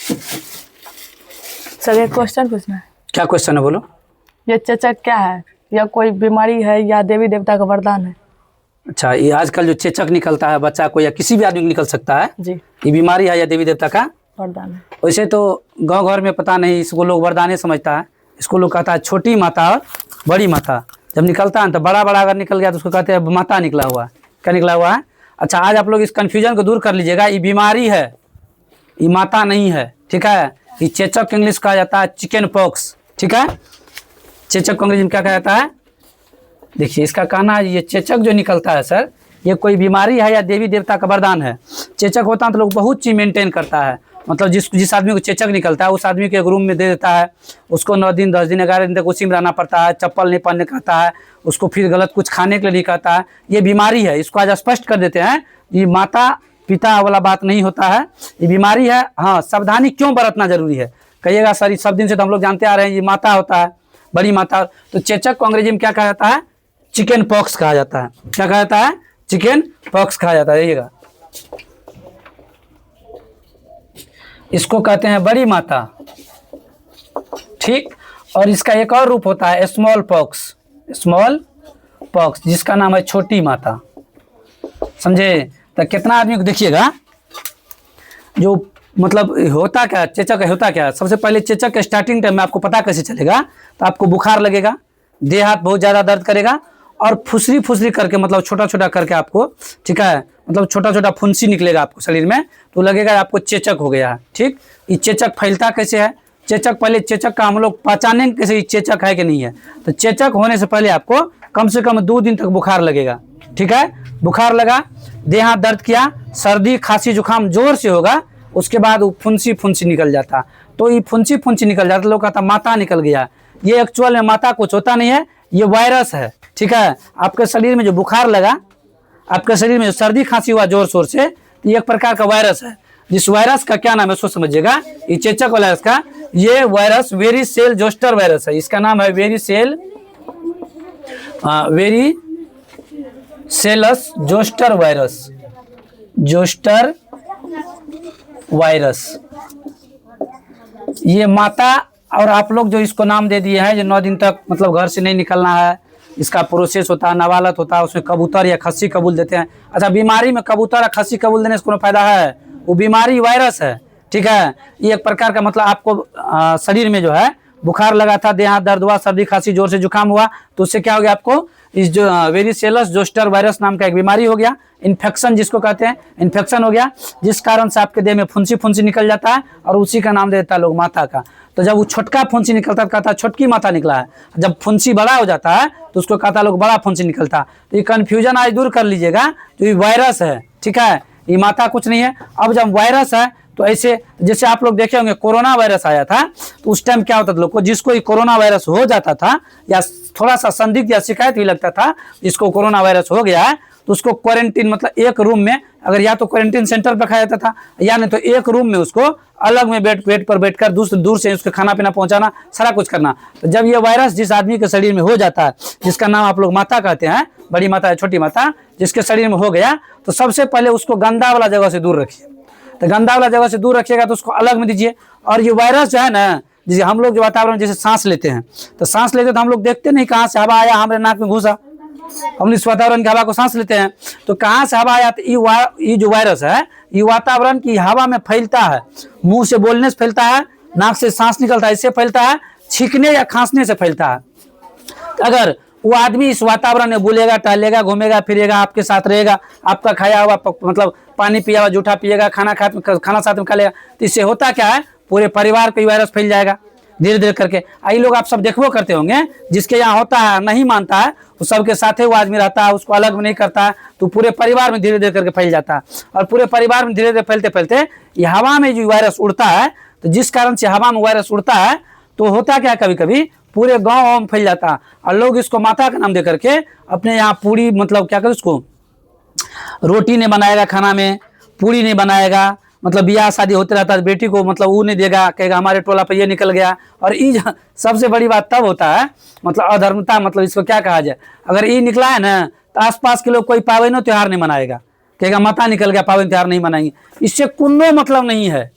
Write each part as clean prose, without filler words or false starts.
Sir एक question पूछना है। क्या क्वेश्चन है, बोलो। ये चेचक क्या है? या कोई बीमारी है या देवी देवता का वरदान है? अच्छा, ये आजकल जो चेचक निकलता है बच्चा को या किसी भी आदमी को निकल सकता है जी, ये बीमारी है या देवी देवता का वरदान है। वैसे तो गांव घर में पता नहीं, इसको लोग वरदाने समझता है। इसको लोग कहता है छोटी माता और बड़ी माता। जब निकलता है तो बड़ा बड़ा अगर निकल गया तो उसको कहते हैं माता निकला हुआ है। क्या निकला हुआ है? अच्छा, आज आप लोग इस कन्फ्यूजन को दूर कर लीजिएगा। ये बीमारी है, ये माता नहीं है, ठीक है। ये चेचक इंग्लिश कहा जाता है चिकन पॉक्स, ठीक है। चेचक को अंग्रेजी में क्या कहा जाता है? देखिए, इसका कहना है ये चेचक जो निकलता है सर, ये कोई बीमारी है या देवी देवता का वरदान है। चेचक होता है तो लोग बहुत चीज़ मेंटेन करता है। मतलब जिस आदमी को चेचक निकलता है उस आदमी को एक रूम में दे देता है, उसको 9 दिन 10 दिन 11 दिन तक उसी में रहना पड़ता है, चप्पल नहीं पहनने कहता है, उसको फिर गलत कुछ खाने के लिए नहीं कहता है। ये बीमारी है, इसको आज स्पष्ट कर देते हैं। ये माता पिता वाला बात नहीं होता है, ये बीमारी है। हाँ, सावधानी क्यों बरतना जरूरी है कहिएगा सर? ये सब दिन से तो हम लोग जानते आ रहे हैं ये माता होता है, बड़ी माता। तो चेचक को अंग्रेजी में क्या कहा जाता है? चिकन पॉक्स कहा जाता है। क्या कहा जाता है? चिकन पॉक्स कहा जाता है। देखिएगा, इसको कहते हैं बड़ी माता, ठीक। और इसका एक और रूप होता है स्मॉल पॉक्स, स्मॉल पॉक्स जिसका नाम है छोटी माता। समझे? तो कितना आदमी को देखिएगा जो मतलब होता क्या चेचक होता क्या। सबसे पहले चेचक के स्टार्टिंग टाइम में आपको पता कैसे चलेगा? तो आपको बुखार लगेगा, देह हाथ बहुत ज़्यादा दर्द करेगा और फुसरी फुसरी करके मतलब छोटा छोटा करके आपको, ठीक है, मतलब छोटा छोटा फुंसी निकलेगा आपको शरीर में, तो लगेगा आपको चेचक हो गया है, ठीक। ये चेचक फैलता कैसे है? चेचक पहले चेचक का हम लोग पहचानेंगे कैसे ये चेचक है कि नहीं है। तो चेचक होने से पहले आपको कम से कम 2 दिन तक बुखार लगेगा, ठीक है। बुखार लगा, देह हाथ दर्द किया, सर्दी खांसी जुकाम जोर से होगा, उसके बाद वो फुंसी फुंसी निकल जाता। तो ये फुंसी फुंसी निकल जाता, लोग कहता माता निकल गया। ये एक्चुअल में माता कुछ होता नहीं है, ये वायरस है, ठीक है। आपके शरीर में जो बुखार लगा, आपके शरीर में जो सर्दी खांसी हुआ जोर शोर से, तो ये एक प्रकार का वायरस है। जिस वायरस का क्या नाम है उसको समझिएगा। ये चेचक वायरस का ये वायरस वेरिसेल जोस्टर वायरस है। इसका नाम है वेरिसेलस जोस्टर वायरस, जोस्टर वायरस। ये माता, और आप लोग जो इसको नाम दे दिए हैं जो 9 दिन तक मतलब घर से नहीं निकलना है, इसका प्रोसेस होता है, नवालत होता है, उसमें कबूतर या खस्सी कबूल देते हैं। अच्छा, बीमारी में कबूतर या खस्सी कबूल देने से कोनो फायदा है? वो बीमारी वायरस है, ठीक है। ये एक प्रकार का मतलब आपको शरीर में जो है बुखार लगा था, देह हाथ दर्द हुआ, सर्दी खांसी जोर से जुकाम हुआ, तो उससे क्या हो गया आपको? इस जो वेरिसेलस जोस्टर वायरस नाम का एक बीमारी हो गया, इन्फेक्शन जिसको कहते हैं, इन्फेक्शन हो गया, जिस कारण से आपके देह में फुंसी फुंसी निकल जाता है और उसी का नाम देता है लोग माता का। तो जब वो छोटका फुंसी निकलता है कहता है छोटकी माता निकला है, जब फुंसी बड़ा हो जाता है तो उसको कहता है लोग बड़ा फुंसी निकलता। तो ये कन्फ्यूजन आज दूर कर लीजिएगा, तो ये वायरस है, ठीक है, ये माता कुछ नहीं है। अब जब वायरस है तो ऐसे जैसे आप लोग देखे होंगे कोरोना वायरस आया था, तो उस टाइम क्या होता था लोग को, जिसको ये कोरोना वायरस हो जाता था या थोड़ा सा संदिग्ध या शिकायत भी लगता था इसको कोरोना वायरस हो गया है, तो उसको क्वारंटीन मतलब एक रूम में, अगर या तो क्वारंटीन सेंटर पर रखा जाता था या नहीं तो एक रूम में उसको अलग में बेड पर बैठकर दूर से उसको खाना पीना पहुंचाना, सारा कुछ करना। तो जब ये वायरस जिस आदमी के शरीर में हो जाता है, जिसका नाम आप लोग माता कहते हैं, बड़ी माता या छोटी माता, जिसके शरीर में हो गया, तो सबसे पहले उसको गंदा वाला जगह से दूर रखिए। तो गंदा वाला जगह से दूर रखिएगा तो उसको अलग में दीजिए। और ये वायरस जो है ना, जैसे हम लोग जो वातावरण जैसे सांस लेते हैं, तो सांस लेते तो हम लोग देखते नहीं कहाँ से हवा आया हमारे नाक में घुसा, हम इस वातावरण की हवा को सांस लेते हैं, तो कहाँ से हवा आया? तो ये जो वायरस है ये वातावरण की हवा में फैलता है, मुंह से बोलने से फैलता है, नाक से सांस निकलता है इससे फैलता है, छींकने या खांसने से फैलता है। अगर वो आदमी इस वातावरण में बुलेगा, टहलेगा, घूमेगा फिरेगा, आपके साथ रहेगा, आपका खाया हुआ मतलब पानी पिया हुआ जूठा पिएगा, खाना साथ में खा लेगा, तो इससे होता क्या है? पूरे परिवार पे वायरस फैल जाएगा धीरे धीरे करके। आई लोग आप सब देखबो करते होंगे, जिसके यहाँ होता है नहीं मानता है, वो सबके साथ वो आदमी रहता है, उसको अलग में नहीं करता है, तो पूरे परिवार में धीरे धीरे करके फैल जाता है। और पूरे परिवार में धीरे धीरे फैलते फैलते ये हवा में जो वायरस उड़ता है, तो जिस कारण से हवा में वायरस उड़ता है तो होता क्या, कभी कभी पूरे गाँव में फैल जाता है। और लोग इसको माता का नाम दे करके अपने यहाँ पूरी मतलब क्या करे, उसको रोटी नहीं बनाएगा, खाना में पूरी नहीं बनाएगा, मतलब ब्याह शादी होते रहता है, बेटी को मतलब वो नहीं देगा, कहेगा हमारे टोला पे ये निकल गया। और ये सबसे बड़ी बात तब होता है मतलब अधर्मता, मतलब इसको क्या कहा जाए, अगर ये निकला है ना तो आसपास के लोग कोई पावनो त्योहार नहीं मनाएगा, कहेगा माता निकल गया पावन त्योहार नहीं मनाएंगे। इससे कोनो मतलब नहीं है,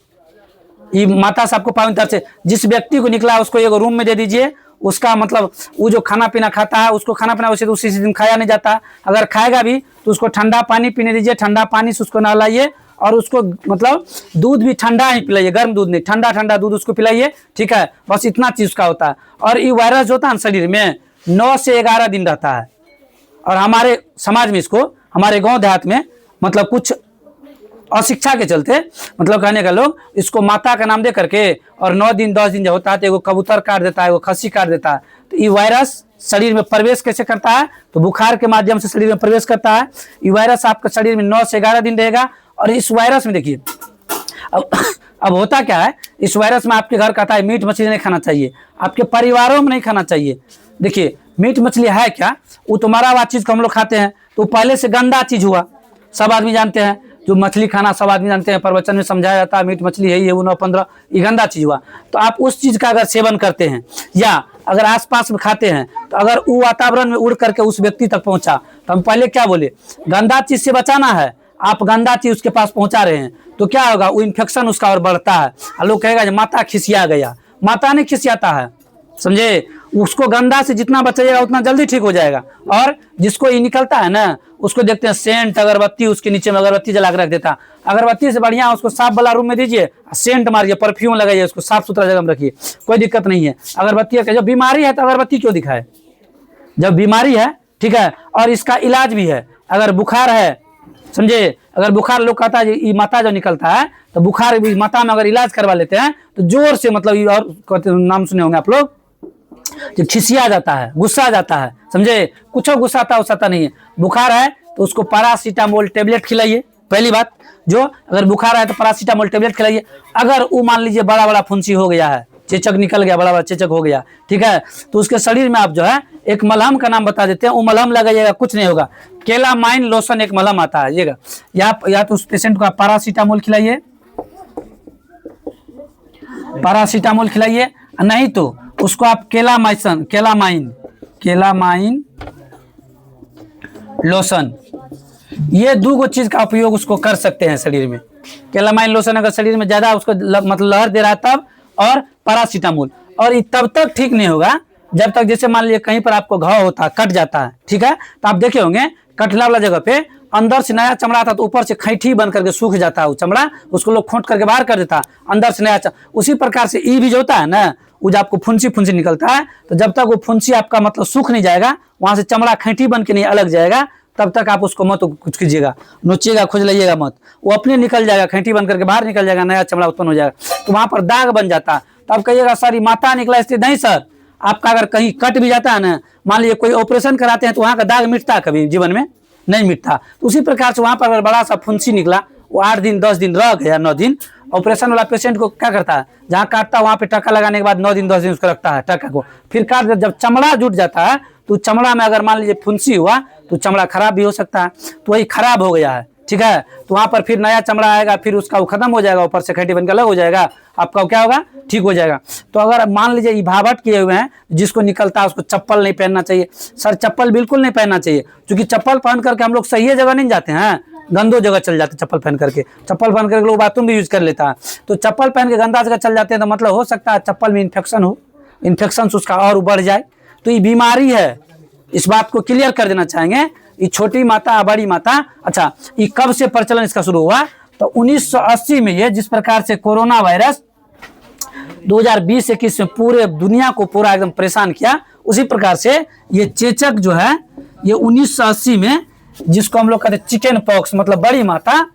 ये माता से आपको पावन तरफ से जिस व्यक्ति को निकला उसको एक रूम में दे दीजिए, उसका मतलब वो जो खाना पीना खाता है उसको खाना पीना वैसे तो उसी दिन खाया नहीं जाता, अगर खाएगा भी तो उसको ठंडा पानी पीने दीजिए, ठंडा पानी से उसको नहलाइए और उसको मतलब दूध भी ठंडा ही पिलाइए, गर्म दूध नहीं, ठंडा ठंडा दूध उसको पिलाइए, ठीक है। बस इतना चीज का होता है। और ये वायरस जो होता है ना शरीर में 9 से 11 दिन रहता है। और हमारे समाज में इसको, हमारे गांव देहात में मतलब कुछ अशिक्षा के चलते मतलब कहने का लोग इसको माता का नाम दे करके और 9 दिन 10 दिन जब होता है तो एगो कबूतर काट देता है, एगो खस्सी काट देता है। तो ये वायरस शरीर में प्रवेश कैसे करता है, तो बुखार के माध्यम से शरीर में प्रवेश करता है। ये वायरस आपके शरीर में 9 से 11 दिन रहेगा। और इस वायरस में देखिए अब होता क्या है, इस वायरस में आपके घर कहता है मीट मछली नहीं खाना चाहिए, आपके परिवारों में नहीं खाना चाहिए। देखिए मीट मछली है क्या, वो तो मरा हुआ चीज को हम लोग खाते हैं, तो पहले से गंदा चीज हुआ, सब आदमी जानते हैं। जो मछली खाना सब आदमी जानते हैं, प्रवचन में समझाया जाता है मीट मछली है ये वो 9-15, ये गंदा चीज हुआ। तो आप उस चीज का अगर सेवन करते हैं या अगर आसपास में खाते हैं, तो अगर वो वातावरण में उड़ करके उस व्यक्ति तक पहुंचा, तो हम पहले क्या बोले, गंदा चीज से बचाना है, आप गंदा चीज उसके पास पहुंचा रहे हैं तो क्या होगा, वो इन्फेक्शन उसका और बढ़ता है। और लोग कहेगा माता खिसिया गया, माता नहीं खिसियाता है, समझे। उसको गंदा से जितना बचाइएगा उतना जल्दी ठीक हो जाएगा। और जिसको ये निकलता है ना, उसको देखते हैं सेंट अगरबत्ती, उसके नीचे में अगरबत्ती जला के रख देता, अगरबत्ती से बढ़िया उसको साफ वाला रूम में दीजिए, सेंट मारिए, परफ्यूम लगाइए, उसको साफ सुथरा जगह में रखिए, कोई दिक्कत नहीं है। अगरबत्ती का जब बीमारी है तो अगरबत्ती क्यों दिखाए, जब बीमारी है, ठीक है। और इसका इलाज भी है, अगर बुखार है, समझे, अगर बुखार लोग कहता है ये माता जो निकलता है तो बुखार भी माता में अगर इलाज करवा लेते हैं तो जोर से मतलब ये, और नाम सुने होंगे आप लोग, जब खिसिया जाता है, गुस्सा आ जाता है, समझे, कुछ गुस्साता उसाता नहीं है। बुखार है तो उसको पैरासीटामोल टेबलेट खिलाइए, पहली बात। जो अगर बुखार है तो पैरासीटामोल टेबलेट खिलाइए। अगर वो मान लीजिए बड़ा बड़ा फुंसी हो गया है, चेचक निकल गया, बड़ा बड़ा चेचक हो गया, ठीक है, तो उसके शरीर में आप जो है एक मलहम का नाम बता देते हैं, वो मलहम लगाइएगा, कुछ नहीं होगा। केलामाइन लोशन एक मलहम आता है, या तो उस पेशेंट को आप पैरासीटामोल खिलाइए, पैरासीटामोल खिलाइए, नहीं तो उसको आप केलामाइन लोशन, ये 2 चीज का उपयोग उसको कर सकते हैं शरीर में। केलामाइन लोशन अगर शरीर में ज्यादा उसको मतलब लहर दे रहा है तब, और पैरासीटामोल। और ये तब तक ठीक नहीं होगा जब तक, जैसे मान लीजिए कहीं पर आपको घाव होता है, कट जाता है, ठीक है, तो आप देखे होंगे कटला वाला जगह पे अंदर से नया चमड़ा था तो ऊपर से खैठी बन करके सूख जाता है वो चमड़ा, उसको लोग खोंट करके बाहर कर देता है, अंदर से नया उसी प्रकार से ई भी जो होता है ना, वो जब आपको फुंसी निकलता है तो जब तक वो फुंसी आपका मतलब सूख नहीं जाएगा, वहां से चमड़ा खैठी बन के नहीं अलग जाएगा, तब तक आप उसको मत कुछ कीजिएगा, नोचिएगा, खोज लाइएगा मत, वो अपने निकल जाएगा, खैठी बन करके बाहर निकल जाएगा, नया चमड़ा उत्पन्न हो जाएगा, तो वहां पर दाग बन जाता है। तो आप कहिएगा सर ये माता निकला इसलिए, नहीं सर, आपका अगर कहीं कट भी जाता है ना, मान लीजिए कोई ऑपरेशन कराते हैं तो वहां का दाग मिटता है, कभी जीवन में नहीं मिटता। तो उसी प्रकार से वहां पर अगर बड़ा सा फुंसी निकला, वो 8 दिन 10 दिन रह गया, 9 दिन, ऑपरेशन वाला पेशेंट को क्या करता है, जहाँ काटता है वहां पे टक्का लगाने के बाद 9 दिन 10 दिन उसको रखता है टक्का को, फिर काट दे, जब चमड़ा जुट जाता है तो चमड़ा में अगर मान लीजिए फुंसी हुआ तो चमड़ा खराब भी हो सकता है, तो वही खराब हो गया है, ठीक है, तो वहां पर फिर नया चमड़ा आएगा, फिर उसका वो खत्म हो जाएगा, ऊपर से खैठी बनकर अलग हो जाएगा, आपका क्या होगा, ठीक हो जाएगा। तो अगर मान लीजिए ये भावट किए हुए हैं, जिसको निकलता है उसको चप्पल नहीं पहनना चाहिए। सर चप्पल बिल्कुल नहीं पहनना चाहिए, क्योंकि चप्पल पहन करके हम लोग सही जगह नहीं जाते हैं, गंदो जगह चल जाते चप्पल पहन करके। चप्पल पहन करके लोग बाथरूम भी यूज कर लेता है, तो चप्पल पहन के गंदा जगह चल जाते हैं, तो मतलब हो सकता है चप्पल में इन्फेक्शन हो, इन्फेक्शन उसका और बढ़ जाए, तो ये बीमारी है। इस बात को क्लियर कर देना चाहेंगे। ये छोटी माता, बड़ी माता, अच्छा ये कब से प्रचलन इसका शुरू हुआ, तो 1980 में, ये जिस प्रकार से कोरोना वायरस 2020-21 में पूरे दुनिया को पूरा एकदम परेशान किया, उसी प्रकार से ये चेचक जो है ये 1980 में, जिसको हम लोग कहते हैं चिकन पॉक्स, मतलब बड़ी माता,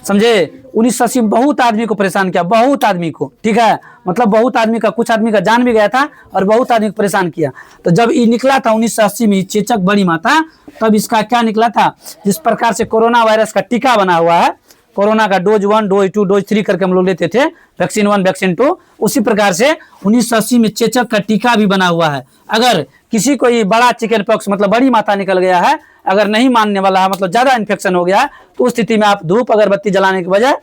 समझे, 1980 में बहुत आदमी को परेशान किया, बहुत आदमी को, ठीक है, मतलब बहुत आदमी का, कुछ आदमी का जान भी गया था और बहुत आदमी को परेशान किया। तो जब ये निकला था 1980 में चेचक बड़ी माता, तब इसका क्या निकला था, जिस प्रकार से कोरोना वायरस का टीका बना हुआ है, कोरोना का डोज 1, डोज 2, डोज 3 करके हम लोग लेते थे, वैक्सीन 1, वैक्सीन 2, उसी प्रकार से 1980 में चेचक का टीका भी बना हुआ है। अगर किसी को ये बड़ा चिकन पॉक्स मतलब बड़ी माता निकल गया है, अगर नहीं मानने वाला है, मतलब ज्यादा इन्फेक्शन हो गया, तो उस स्थिति में आप धूप अगरबत्ती जलाने के बजाय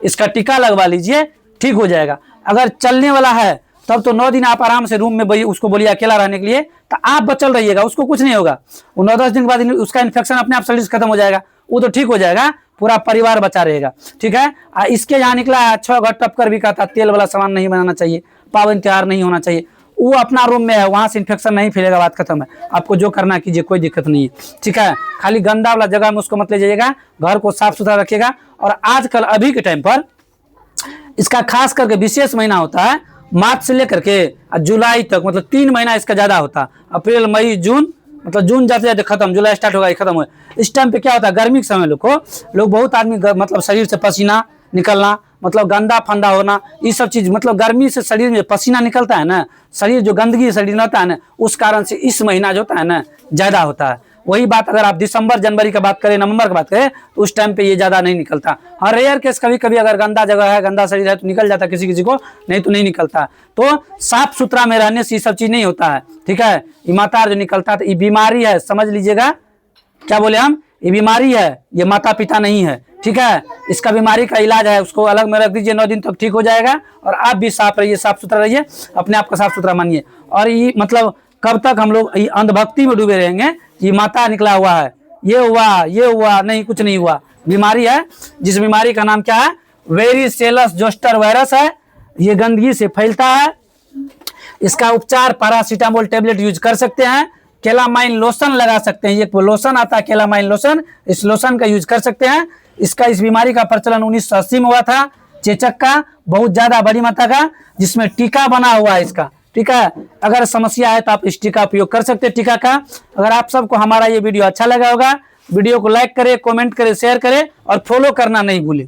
इसका टीका लगवा लीजिए, ठीक हो जाएगा। अगर चलने वाला है तब तो 9 दिन आप आराम से रूम में उसको बोलिए अकेला रहने के लिए, तो आप बचल रहिएगा, उसको कुछ नहीं होगा। वो 9-10 दिन के बाद उसका इन्फेक्शन अपने आप शरीर से खत्म हो जाएगा, वो तो ठीक हो जाएगा, पूरा परिवार बचा रहेगा। ठीक है, इसके यहाँ निकला है 6 घर टपकर भी कहता तेल वाला सामान नहीं बनाना चाहिए, पावन त्योहार नहीं होना चाहिए। वो अपना रूम में है, वहां से इन्फेक्शन नहीं फैलेगा, बात खत्म है। आपको जो करना कीजिए, कोई दिक्कत नहीं है। ठीक है, खाली गंदा वाला जगह में उसको मत ले जाइएगा, घर को साफ सुथरा रखिएगा। और आजकल अभी के टाइम पर इसका खास करके विशेष महीना होता है मार्च से लेकर के जुलाई तक, मतलब 3 महीना इसका ज्यादा होता है। अप्रैल मई जून, मतलब जून जाते जाते खत्म, जुलाई स्टार्ट होगा, खत्म हो। इस टाइम पे क्या होता है, गर्मी के समय लोग बहुत आदमी मतलब शरीर से पसीना निकलना, मतलब गंदा फंदा होना, ये सब चीज, मतलब गर्मी से शरीर में पसीना निकलता है ना, शरीर जो गंदगी शरीर में होता है ना, उस कारण से इस महीना जो होता है ना ज्यादा होता है। वही बात अगर आप दिसंबर जनवरी का बात करें, नवंबर की बात करें, तो उस टाइम पे ये ज्यादा नहीं निकलता। हाँ, रेयर केस कभी कभी अगर गंदा जगह है, गंदा शरीर है तो निकल जाता है किसी किसी को, नहीं तो नहीं निकलता। तो साफ सुथरा में रहने से ये सब चीज नहीं होता है। ठीक है, ये माता जो निकलता है तो ये बीमारी है, समझ लीजिएगा। क्या बोले हम, ये बीमारी है, ये माता पिता नहीं है। ठीक है, इसका बीमारी का इलाज है, उसको अलग में रख दीजिए, 9 दिन तक ठीक हो जाएगा। और आप भी साफ रहिए, साफ सुथरा रहिए, अपने आप को साफ सुथरा मानिए। और ये मतलब कब तक हम लोग अंधभक्ति में डूबे रहेंगे, ये माता निकला हुआ है, ये हुआ, नहीं कुछ नहीं हुआ, बीमारी है। जिस बीमारी का नाम क्या है, वेरिसेलस जोस्टर वायरस है। ये गंदगी से फैलता है। इसका उपचार पैरासीटामोल टेबलेट यूज कर सकते हैं, केलामाइन लोशन लगा सकते हैं, ये लोशन आता है केलामाइन लोशन, इस लोशन का यूज कर सकते हैं। इस बीमारी का प्रचलन 1980 में हुआ था, चेचक का, बहुत ज्यादा बड़ी मात्रा का, जिसमें टीका बना हुआ है इसका। ठीक है, अगर समस्या है तो आप इस टीका उपयोग कर सकते हैं, टीका का। अगर आप सबको हमारा ये वीडियो अच्छा लगा होगा, वीडियो को लाइक करें, कमेंट करें, शेयर करें और फॉलो करना नहीं भूलें।